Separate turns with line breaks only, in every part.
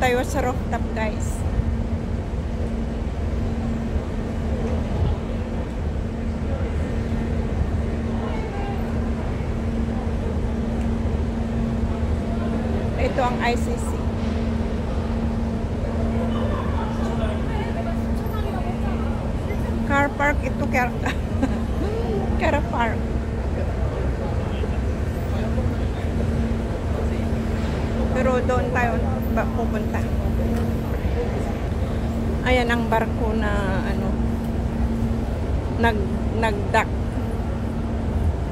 tayo sa rooftop, guys. Ito ang ICC. Car park ito, car park. Pero doon tayo pupunta. Ayan ang barko na ano, nag-dock.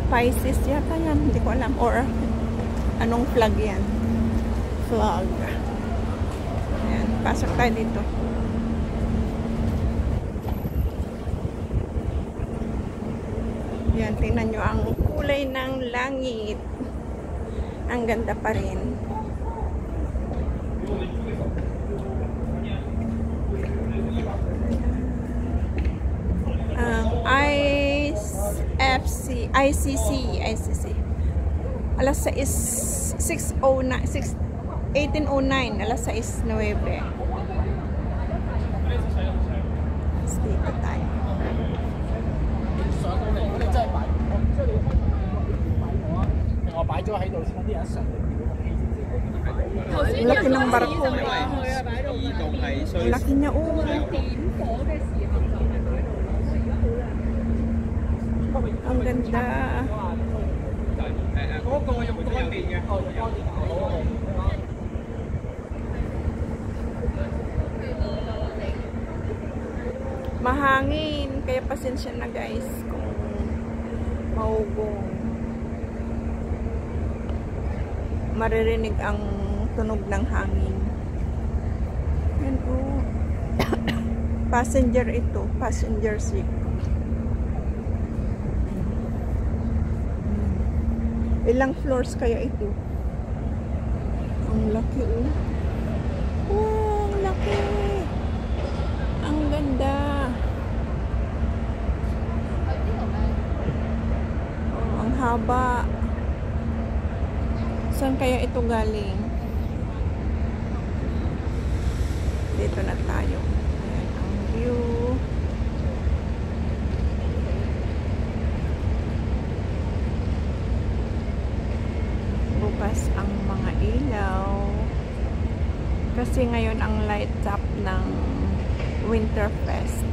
Pisces yata yan, hindi ko alam, or anong flag yan. Flag. Ayan, pasok tayo dito. Ayan, tingnan nyo ang kulay ng langit. Ang ganda pa rin. ICC. Alas 18:09. Alas 6:09. Dito tayo. Laki ng barko. Laki niya, ang ganda. Mahangin, kaya pasensya na guys kung maugong. Maririnig ang tunog ng hangin. Yan oh. Passenger ito, passenger ship. Ilang floors kaya ito? Ang laki oh. Oh, ang laki. Ang ganda. Oh, ang haba. Saan kaya ito galing? Dito na tayo. Ayan ang view. Bukas ang mga ilaw. Kasi ngayon ang light up ng Winterfest.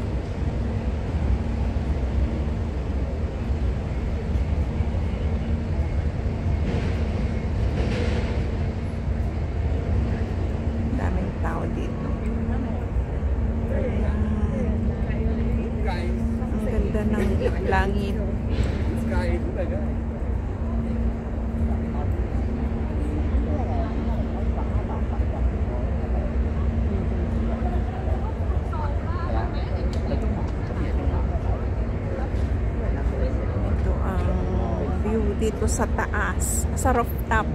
Daming tao dito. Ang ganda ng langit. Dito sa taas, sa rooftop.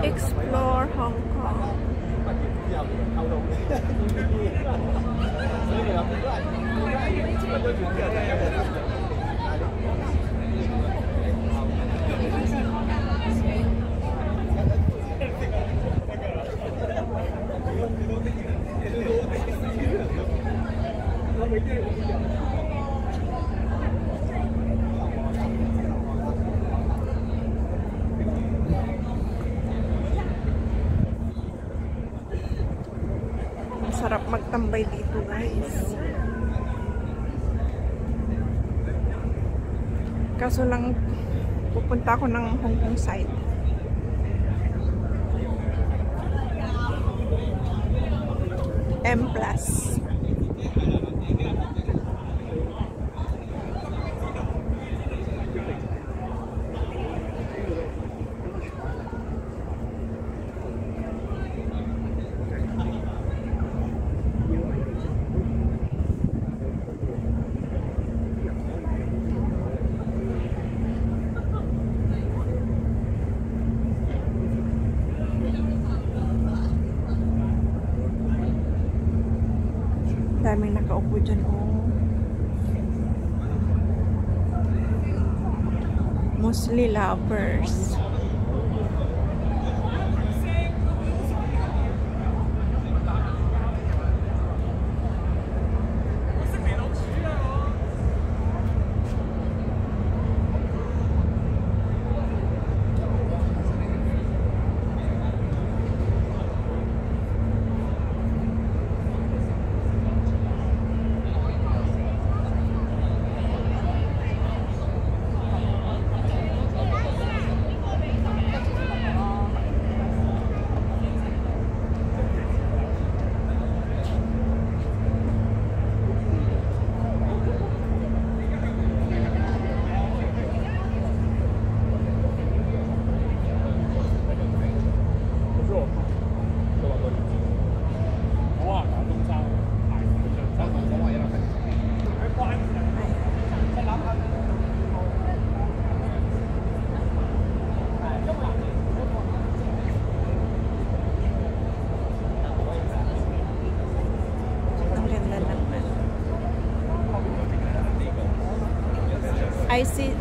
Explore Hong Kong. Sarap magtambay dito guys. Kaso lang pupunta ako ng Hong Kong side. M+. daming nakaupo dyan, oh. Mostly lovers.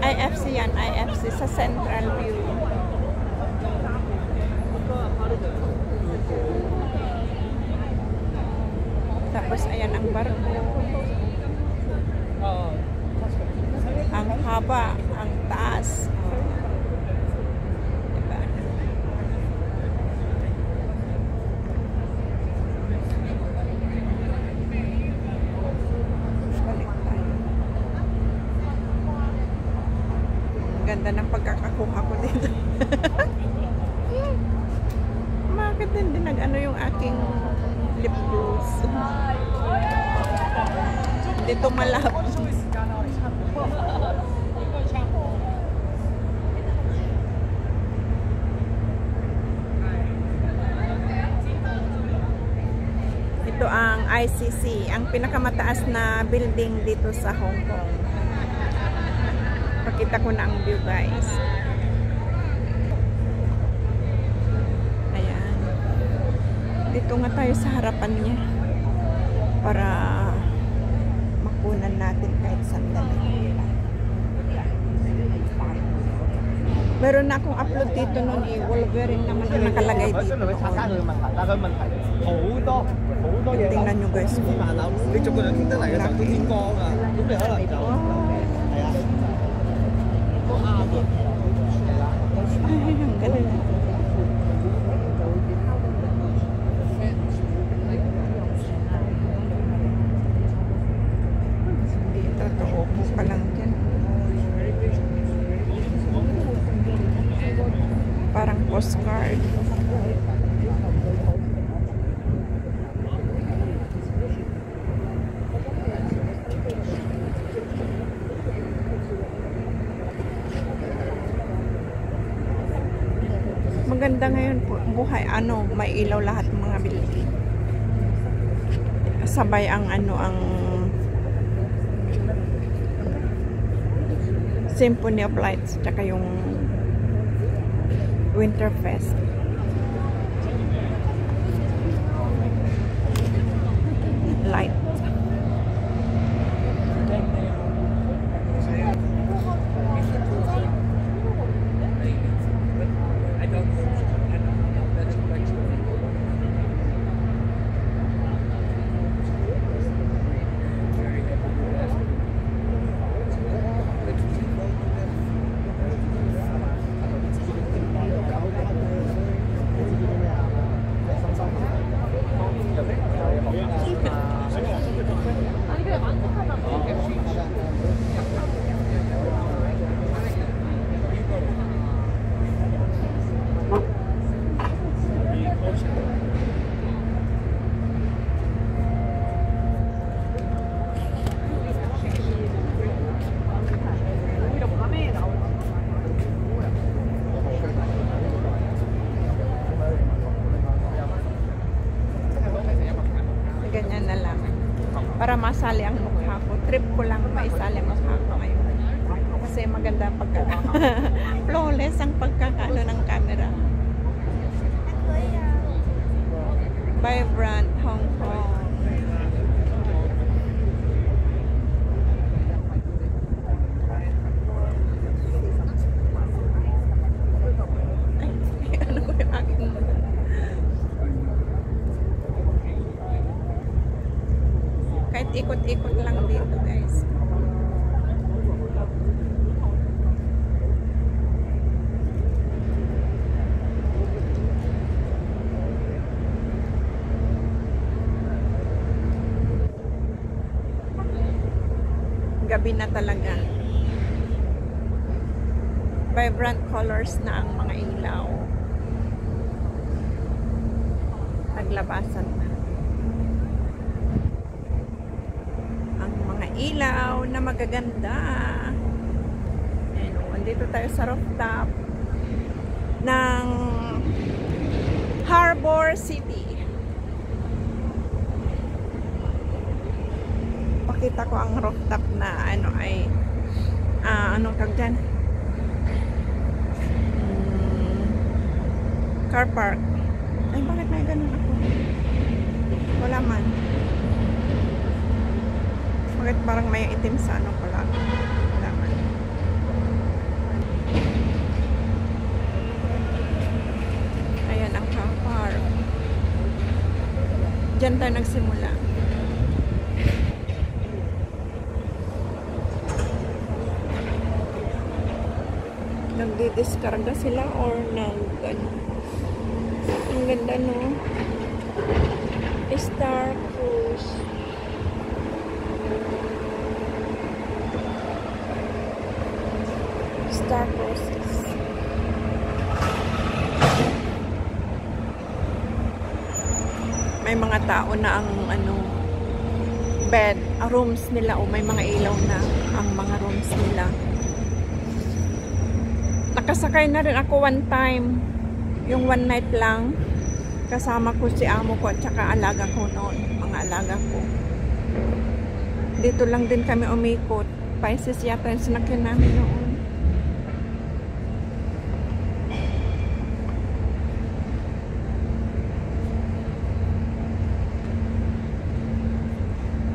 IFC yan, IFC sa Central View. Tapos ayan ang barko. Ang haba, ang taas. Diba? Ganda ng pagkakakuha ko dito. Bakit hindi nag-ano yung aking lip gloss? Dito malap. Ito ang ICC, ang pinakamataas na building dito sa Hong Kong. Pakita ko na ang view, guys. Ayan. Dito nga tayo sa harapan niya para makunan natin kahit sandali. Meron na akong upload dito noon eh. Wolverine naman ang nakalagay dito. Tingnan nyo, guys. Ay, ang galing. Dito, tuupo pa lang dyan. Parang postcard. Maganda ngayon po, buhay, ano, may ilaw lahat ng mga building. Sabay ang ano, ang Symphony of Lights, tsaka yung Winterfest. Light. Ganyan na lang. Para masali ang mukha ko. Trip ko lang maisali ang mukha ko ngayon. Kasi maganda ang flawless ang pagkakaano ng camera. Vibrant Hong Kong. ikot-ikot lang dito, guys. Gabi na talaga. Vibrant colors na ang mga ilaw. Naglabasan na. Ang mga ilaw na magaganda. Ayan, andito tayo sa rooftop ng Harbor City. Pakita ko ang rooftop na ano ay anong tawag dyan? Car park. Ay, bakit may ganun ako? Wala man. Bakit parang may itim sa ano pala? Wala man. Ayan ang car park. Diyan tayo nagsimula. Nagdidiskarga sila or ang ganda, no? Star Cruise. Star Cruises. May mga tao na ang bed, rooms nila o may mga ilaw na ang mga rooms nila. Nakasakay na rin ako one time. Yung one night lang. Kasama ko si amo ko at saka alaga ko noon. Mga alaga ko. Dito lang din kami umikot. Pisces yata yung sinakyan namin noon.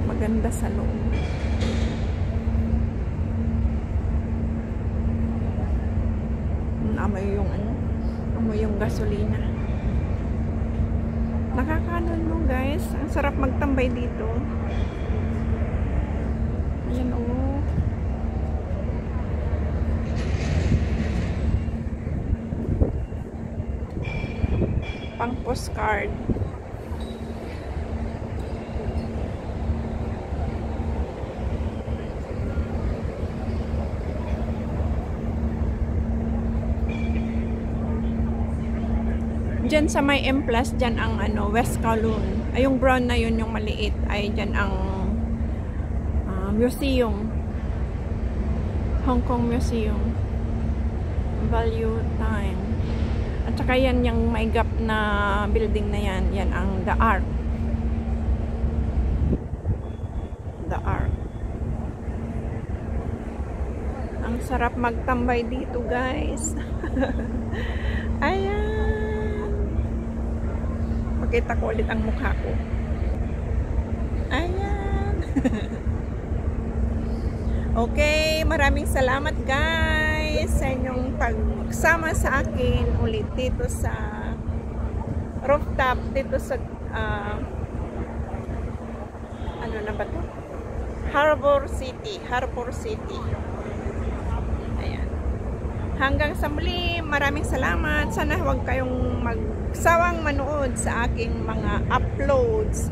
Maganda sa loob. Amoy yung amoy yung gasolina. Nakakanon mo, guys. Ang sarap magtambay dito. Ayan, oh. Pang postcard. Diyan sa may M+, diyan ang West Kowloon. Ay, yung brown na yun, yung maliit, ay diyan ang museum. Hong Kong Museum. Value Time. At saka yan, yung may gap na building na yan, yan ang The Ark. The Ark. Ang sarap magtambay dito, guys. Ayan. Pakita ko ulit ang mukha ko. Ayan. Okay, maraming salamat, guys, sa inyong pagsama sa akin ulit dito sa rooftop, dito sa ano na ba to? Harbor City. Harbor City. Ayan. Hanggang sa muli, maraming salamat. Sana huwag kayong magsawang manood sa aking mga uploads.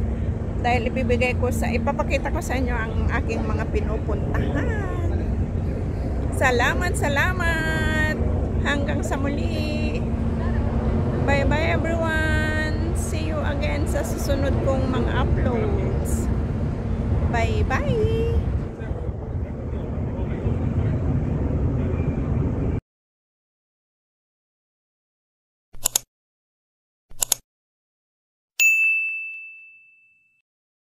Dahil ipapakita ko sa inyo ang aking mga pinupuntahan. Salamat, salamat. Hanggang sa muli. Bye-bye, everyone. See you again sa susunod kong mga uploads. Bye-bye.